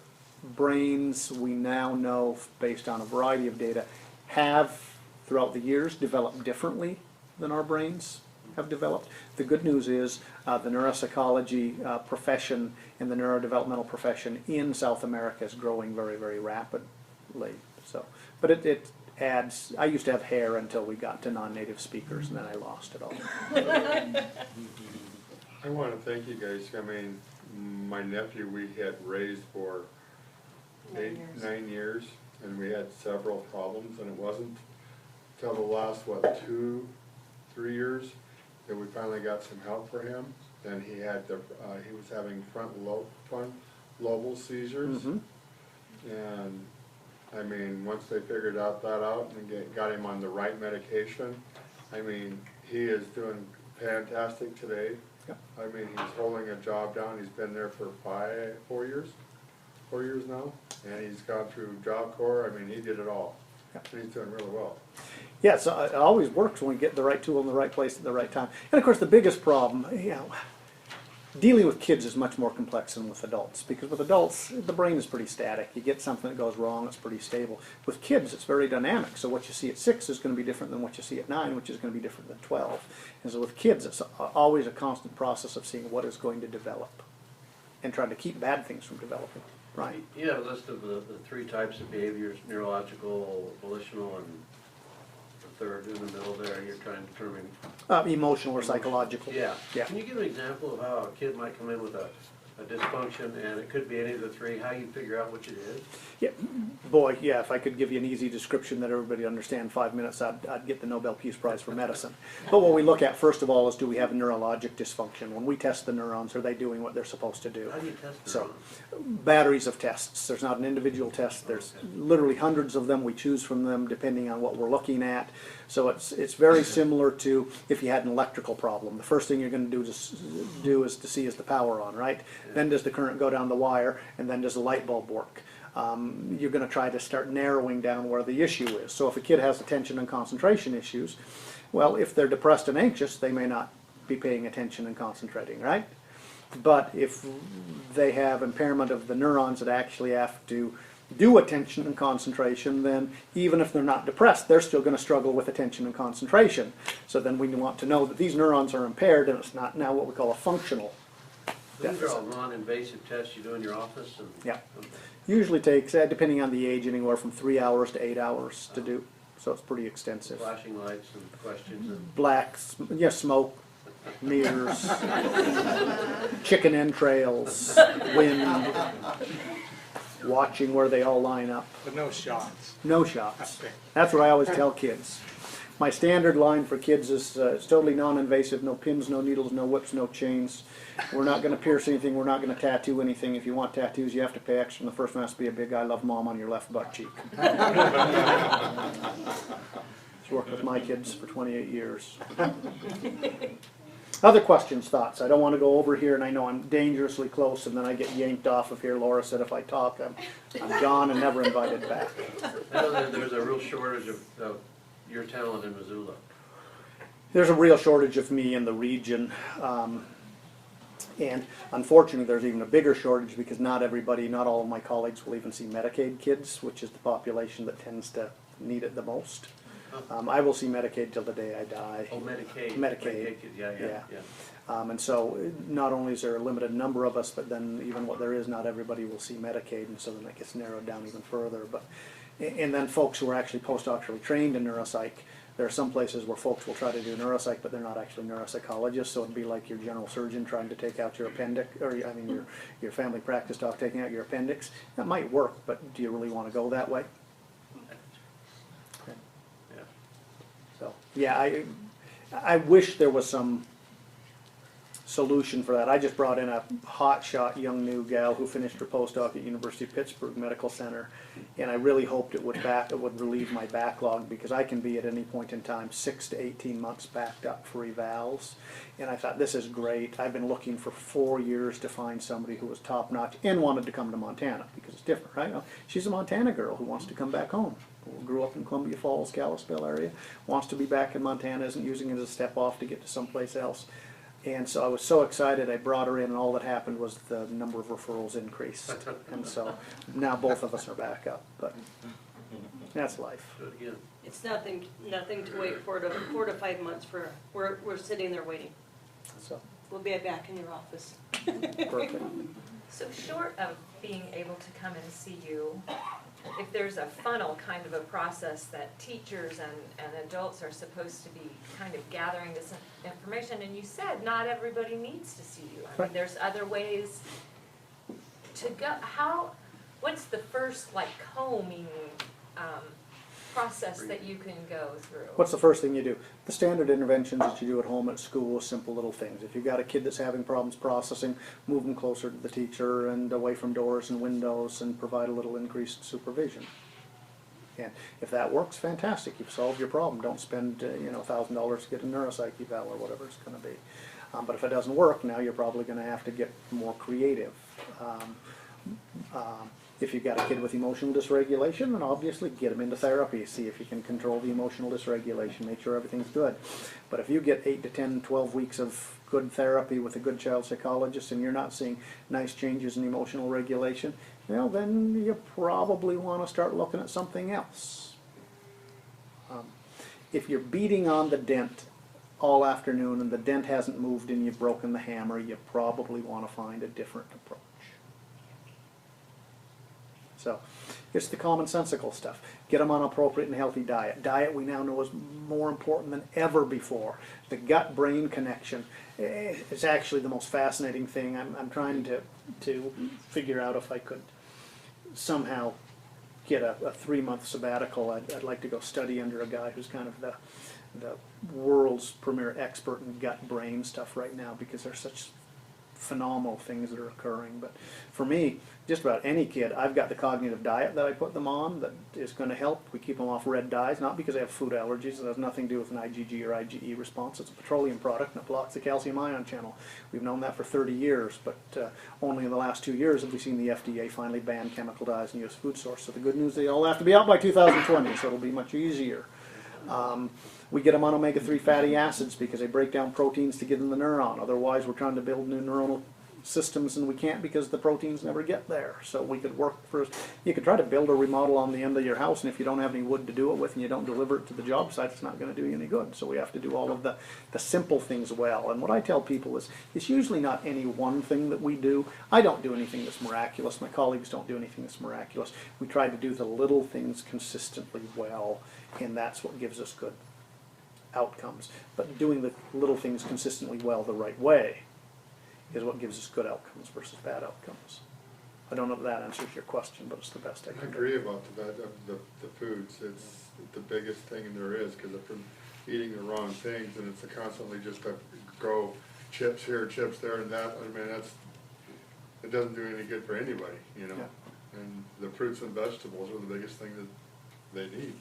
brains, we now know, based on a variety of data, have, throughout the years, developed differently than our brains have developed. The good news is the neuropsychology profession and the neurodevelopmental profession in South America is growing very, very rapidly. So, but it adds. I used to have hair until we got to non-native speakers, and then I lost it all. I want to thank you guys. I mean, my nephew we had raised for 9 years, and we had several problems, and it wasn't till the last, 2-3 years that we finally got some help for him. And he had he was having frontal lobal seizures, and I mean, once they figured that out and got him on the right medication, I mean, he is doing fantastic today. Yep. I mean, he's holding a job down. He's been there for 4 years now, and he's gone through Job Corps. I mean, he did it all. Yep. And he's doing really well. Yeah, so it always works when we get the right tool in the right place at the right time. And of course, the biggest problem, dealing with kids is much more complex than with adults, because with adults, the brain is pretty static. You get something that goes wrong, it's pretty stable. With kids, it's very dynamic. So what you see at 6 is going to be different than what you see at 9, which is going to be different than 12. And so with kids, it's always a constant process of seeing what is going to develop and trying to keep bad things from developing. Right. You have a list of the 3 types of behaviors: neurological, volitional, and the third in the middle there. You're trying to determine Emotional or psychological. Yeah. Yeah. Can you give an example of how a kid might come in with a dysfunction, and it could be any of the 3, how you figure out which it is? Yeah, boy, yeah, if I could give you an easy description that everybody understand in 5 minutes, I'd get the Nobel Peace Prize for medicine. But what we look at first of all is, do we have a neurologic dysfunction? When we test the neurons, are they doing what they're supposed to do? How do you test the So, neurons? batteries of tests. There's not an individual test. There's literally hundreds of them. We choose from them depending on what we're looking at. So it's very similar to if you had an electrical problem. The first thing you're going to do is to see is the power on, right? Then does the current go down the wire, and then does the light bulb work? You're going to try to start narrowing down where the issue is. So if a kid has attention and concentration issues, well, if they're depressed and anxious, they may not be paying attention and concentrating, right? But if they have impairment of the neurons that actually have to do attention and concentration, then even if they're not depressed, they're still going to struggle with attention and concentration. So then we want to know that these neurons are impaired and it's not now what we call a functional These are all deficit. non-invasive tests you do in your office? And Yeah. Usually takes, depending on the age, anywhere from 3 hours to 8 hours to do. So it's pretty extensive. Flashing lights and questions and Blacks, smoke, mirrors, chicken entrails, wind, watching where they all line up. But no shots. No shots. Okay. That's what I always tell kids. My standard line for kids is it's totally non-invasive, no pins, no needles, no whips, no chains. We're not going to pierce anything, we're not going to tattoo anything. If you want tattoos, you have to pay extra, and the first one has to be a big I love mom on your left butt cheek. I've worked with my kids for 28 years. Other questions, thoughts? I don't want to go over here, and I know I'm dangerously close, and then I get yanked off of here. Laura said if I talk, I'm gone and never invited back. I know there's a real shortage of your talent in Missoula. There's a real shortage of me in the region, and unfortunately there's even a bigger shortage because not all of my colleagues will even see Medicaid kids, which is the population that tends to need it the most. I will see Medicaid till the day I die. Oh, Medicaid. Medicaid. Yeah. And so not only is there a limited number of us, but then even what there is, not everybody will see Medicaid, and so then that gets narrowed down even further. And then folks who are actually postdoctorally trained in neuropsych, there are some places where folks will try to do neuropsych, but they're not actually neuropsychologists, so it'd be like your general surgeon trying to take out your appendix, or I mean your family practice doc taking out your appendix. That might work, but do you really want to go that way? Yeah. So, yeah, I wish there was some solution for that. I just brought in a hotshot young new gal who finished her postdoc at University of Pittsburgh Medical Center, and I really hoped it would relieve my backlog, because I can be at any point in time 6 to 18 months backed up for evals, and I thought this is great. I've been looking for 4 years to find somebody who was top notch and wanted to come to Montana, because it's different, right? She's a Montana girl who wants to come back home. Grew up in Columbia Falls, Kalispell area, wants to be back in Montana, isn't using it as a step off to get to someplace else. And so I was so excited, I brought her in, and all that happened was the number of referrals increased. And so now both of us are back up, but that's life. Do it again. It's nothing to wait 4 to 5 months for, we're sitting there waiting. So, We'll be back in your office. perfect. So short of being able to come and see you, if there's a funnel kind of a process that teachers and adults are supposed to be kind of gathering this information, and you said not everybody needs to see you. I mean, Right. there's other ways to go. What's the first like combing process that you can go through? What's the first thing you do? The standard interventions that you do at home, at school, simple little things. If you've got a kid that's having problems processing, move them closer to the teacher and away from doors and windows, and provide a little increased supervision. And if that works, fantastic. You've solved your problem. Don't spend $1,000 to get a neuropsych eval or whatever it's going to be. But if it doesn't work, now you're probably going to have to get more creative. If you've got a kid with emotional dysregulation, then obviously get them into therapy. See if you can control the emotional dysregulation. Make sure everything's good. But if you get 8 to 10, 12 weeks of good therapy with a good child psychologist and you're not seeing nice changes in emotional regulation, well, then you probably want to start looking at something else. If you're beating on the dent all afternoon and the dent hasn't moved and you've broken the hammer, you probably want to find a different approach. So it's the commonsensical stuff. Get them on appropriate and healthy diet. Diet we now know is more important than ever before. The gut-brain connection is actually the most fascinating thing. I'm trying to figure out if I could somehow get a 3-month sabbatical. I'd like to go study under a guy who's kind of the world's premier expert in gut-brain stuff right now, because there's such phenomenal things that are occurring. But for me, just about any kid, I've got the cognitive diet that I put them on that is going to help. We keep them off red dyes, not because they have food allergies. It has nothing to do with an IgG or IgE response. It's a petroleum product and it blocks the calcium ion channel. We've known that for 30 years, but only in the last 2 years have we seen the FDA finally ban chemical dyes and use food source. So the good news, they all have to be out by 2020, so it'll be much easier. We get them on omega-3 fatty acids because they break down proteins to get in the neuron. Otherwise, we're trying to build new neuronal systems, and we can't because the proteins never get there. So we could work for, you could try to build a remodel on the end of your house, and if you don't have any wood to do it with and you don't deliver it to the job site, it's not going to do you any good. So we have to do all of the simple things well. And what I tell people is, it's usually not any one thing that we do. I don't do anything that's miraculous. My colleagues don't do anything that's miraculous. We try to do the little things consistently well, and that's what gives us good outcomes. But doing the little things consistently well the right way is what gives us good outcomes versus bad outcomes. I don't know if that answers your question, but it's the best I I can do. agree about the foods. It's the biggest thing there is, because if we're eating the wrong things and it's constantly just to go chips here, chips there and that, I mean, it doesn't do any good for anybody, you know? Yeah. And the fruits and vegetables are the biggest thing that they need.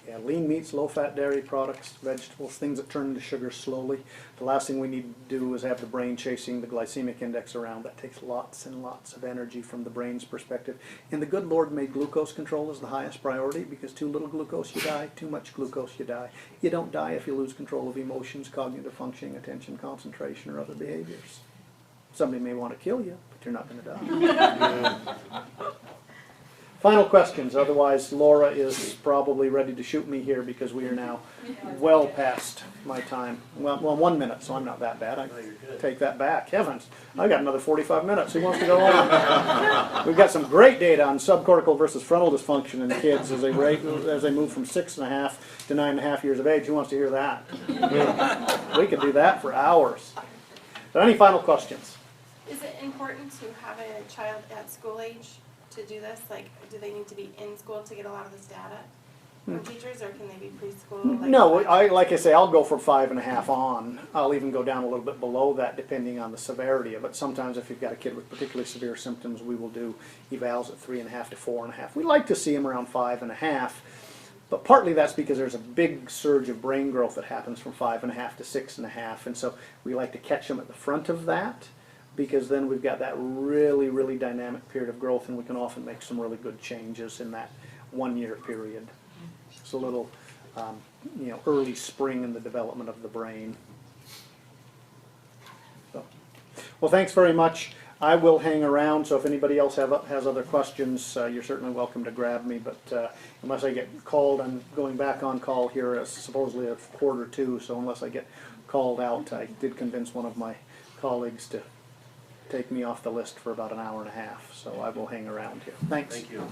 Yeah, lean meats, low-fat dairy products, vegetables, things that turn into sugar slowly. The last thing we need to do is have the brain chasing the glycemic index around. That takes lots and lots of energy from the brain's perspective. And the good Lord made glucose control as the highest priority, because too little glucose, you die. Too much glucose, you die. You don't die if you lose control of emotions, cognitive functioning, attention, concentration, or other behaviors. Somebody may want to kill you, but you're not going to die. Final questions, otherwise Laura is probably ready to shoot me here because we are now well past my time. Well, 1 minute, so I'm not that bad. I take that back. Heavens, I got another 45 minutes. Who wants to go on? We've got some great data on subcortical versus frontal dysfunction in kids as they move from 6.5 to 9.5 years of age. Who wants to hear that? We could do that for hours. So any final questions? Is it important to have a child at school age to do this? Like, do they need to be in school to get a lot of this data from teachers, or can they be preschool? Like, No, like I say, I'll go from 5.5 on. I'll even go down a little bit below that depending on the severity of it. Sometimes if you've got a kid with particularly severe symptoms, we will do evals at 3.5 to 4.5. We like to see them around 5.5, but partly that's because there's a big surge of brain growth that happens from 5.5 to 6.5, and so we like to catch them at the front of that, because then we've got that really, really dynamic period of growth, and we can often make some really good changes in that 1 year period. It's a little, early spring in the development of the brain. So, well, thanks very much. I will hang around, so if anybody else has other questions, you're certainly welcome to grab me, but unless I get called, I'm going back on call here supposedly at 1:45, so unless I get called out, I did convince one of my colleagues to take me off the list for about 1.5 hours, so I will hang around here. Thanks. Thank you.